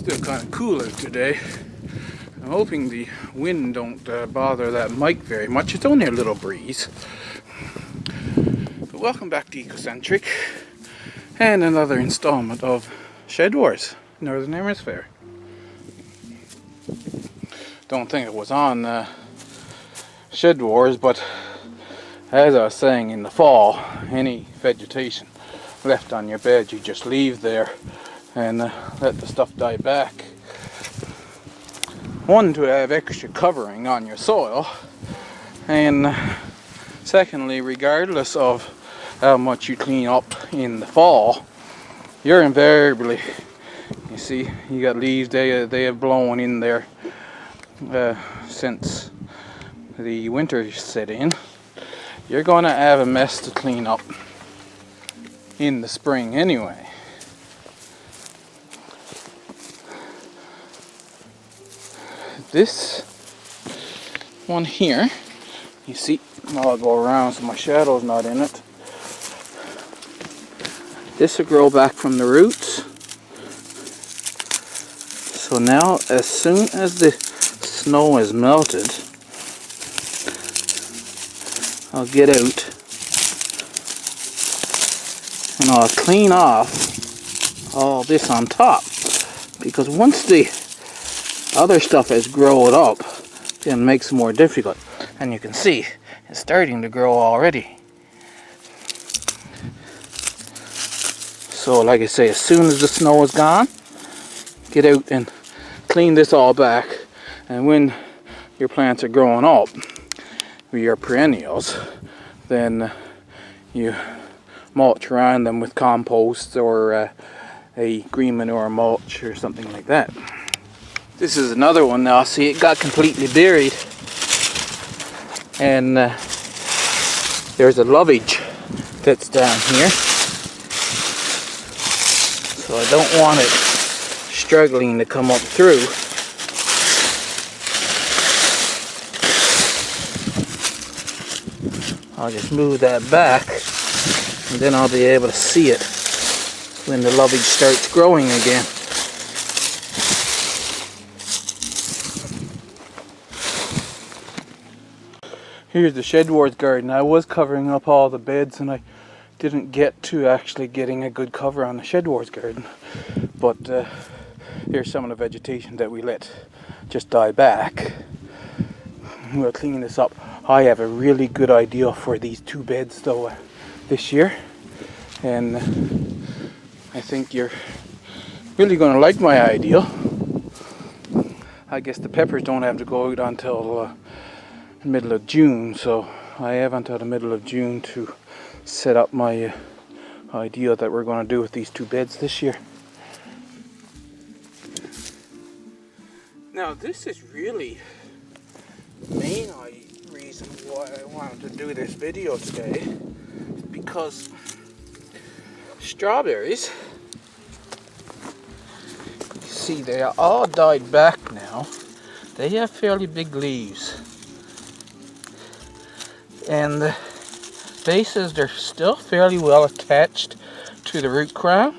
Still kind of cool out today. I'm hoping the wind don't bother that mic very much. It's only a little breeze. But welcome back to Ecocentric and another installment of Shed Wars, Northern Hemisphere. Don't think it was on Shed Wars, but as I was saying, in the fall, any vegetation left on your bed, you just leave there and let the stuff die back. One, to have extra covering on your soil, and secondly, regardless of how much you clean up in the fall, you're invariably, you see, you got leaves, they have blown in there since the winter set in. You're going to have a mess to clean up in the spring anyway. This one here, you see, I'll go around so my shadow's not in it. This will grow back from the roots. So now, as soon as the snow is melted, I'll get out and I'll clean off all this on top, because once the other stuff has grown up, then it makes it more difficult. And you can see it's starting to grow already. So like I say, as soon as the snow is gone, get out and clean this all back. And when your plants are growing up, your perennials, then you mulch around them with compost or a green manure mulch or something like that. This is another one now. See, it got completely buried, and there's a lovage that's down here, so I don't want it struggling to come up through. I'll just move that back, and then I'll be able to see it when the lovage starts growing again. Here's the Shed Wars garden. I was covering up all the beds and I didn't get to actually getting a good cover on the Shed Wars garden. But here's some of the vegetation that we let just die back. We'll clean this up. I have a really good idea for these two beds though this year, and I think you're really going to like my idea. I guess the peppers don't have to go out until middle of June, so I have until the middle of June to set up my idea that we're going to do with these two beds this year. Now this is really the main reason why I wanted to do this video today, because strawberries, you see, they are all died back now. They have fairly big leaves, and the bases, they're still fairly well attached to the root crown.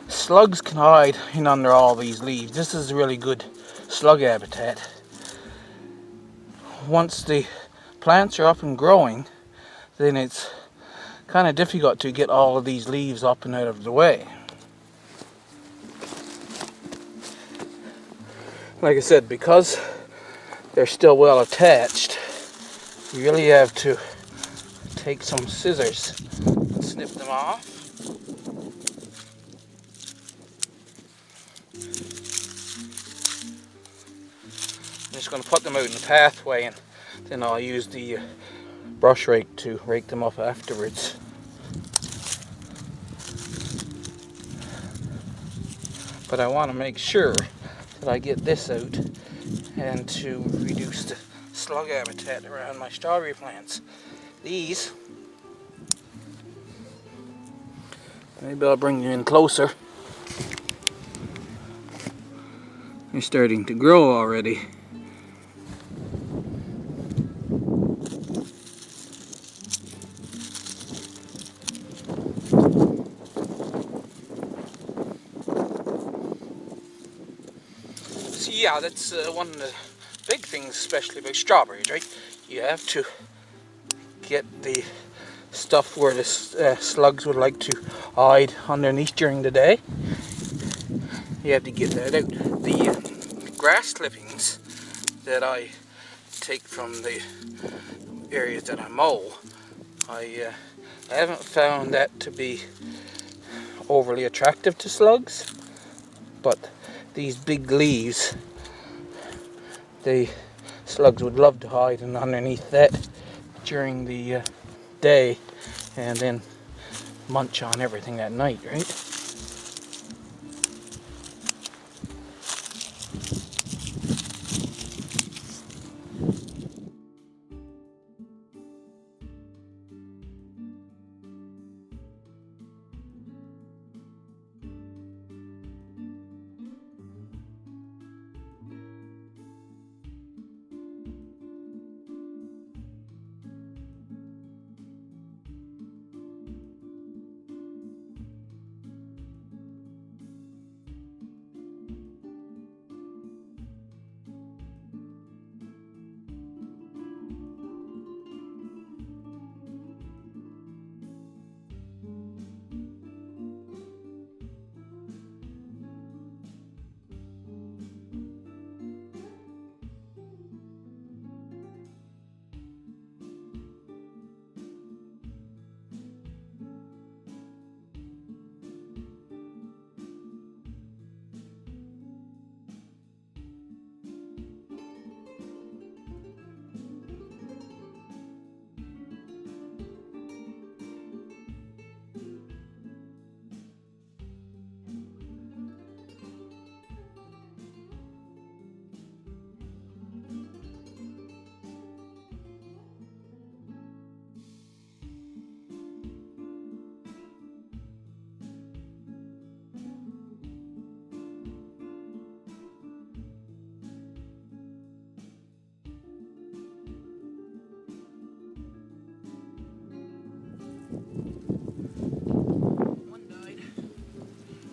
Slugs can hide in under all these leaves. This is really good slug habitat. Once the plants are up and growing, then it's kind of difficult to get all of these leaves up and out of the way. Like I said, because they're still well attached, you really have to take some scissors and snip them off. I'm just going to put them out in the pathway, and then I'll use the brush rake to rake them up afterwards. But I want to make sure that I get this out and to reduce the slug habitat around my strawberry plants. These, maybe I'll bring you in closer. They're starting to grow already. Yeah, that's one of the big things, especially about strawberries, right? You have to get the stuff where the slugs would like to hide underneath during the day. You have to get that out. The grass clippings that I take from the areas that I mow, I haven't found that to be overly attractive to slugs, but these big leaves, the slugs would love to hide underneath that during the day and then munch on everything at night, right?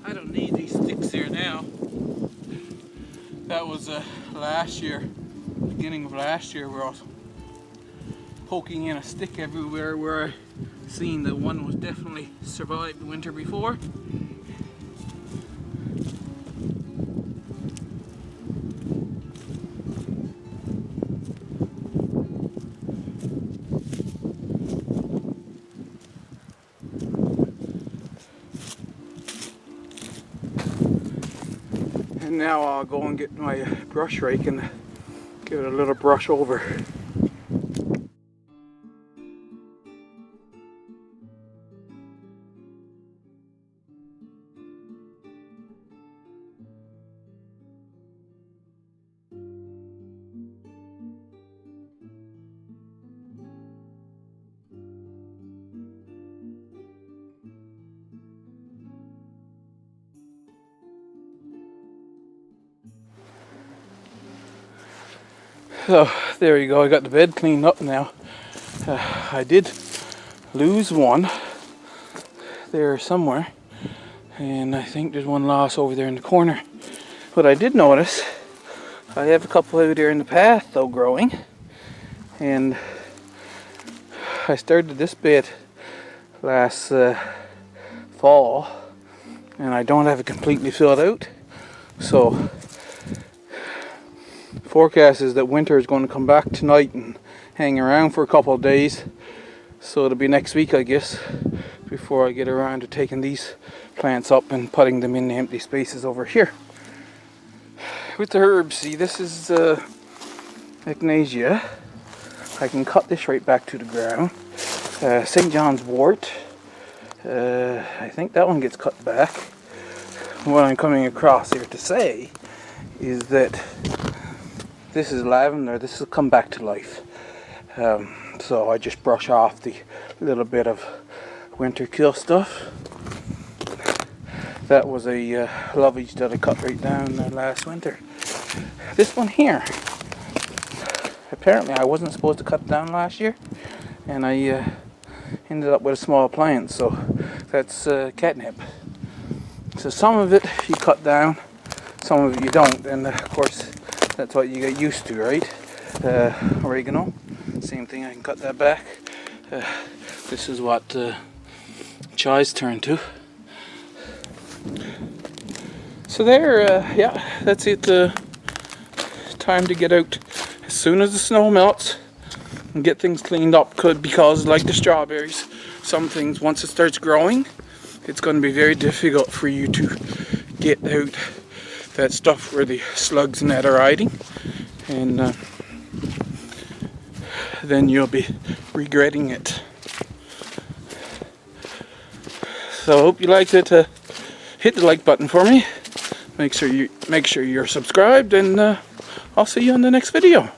I don't need these sticks here now. That was last year, beginning of last year, where I was poking in a stick everywhere where I seen that one was definitely survived the winter before. And now I'll go and get my brush rake and give it a little brush over. So there you go, I got the bed cleaned up now. I did lose one there somewhere, and I think there's one lost over there in the corner. But I did notice I have a couple out there in the path though growing, and I started this bed last fall and I don't have it completely filled out. So forecast is that winter is going to come back tonight and hang around for a couple of days, so it'll be next week I guess before I get around to taking these plants up and putting them in the empty spaces over here. With the herbs, see, this is echinacea. I can cut this right back to the ground. St. John's wort, I think that one gets cut back. What I'm coming across here to say is that this is lavender. This will come back to life. So I just brush off the little bit of winter kill stuff. That was a lovage that I cut right down last winter. This one here, apparently I wasn't supposed to cut down last year, and I ended up with a small plant, so that's catnip. So some of it you cut down, some of it you don't, and of course That's what you get used to, right? Oregano, same thing. I can cut that back. This is what chives turn to. So there, yeah, that's it. Time to get out as soon as the snow melts and get things cleaned up. Because like the strawberries, some things, once it starts growing, it's going to be very difficult for you to get out that stuff where the slugs and that are hiding, and then you'll be regretting it. So I hope you liked it. Hit the like button for me. Make sure you're subscribed, and I'll see you on the next video.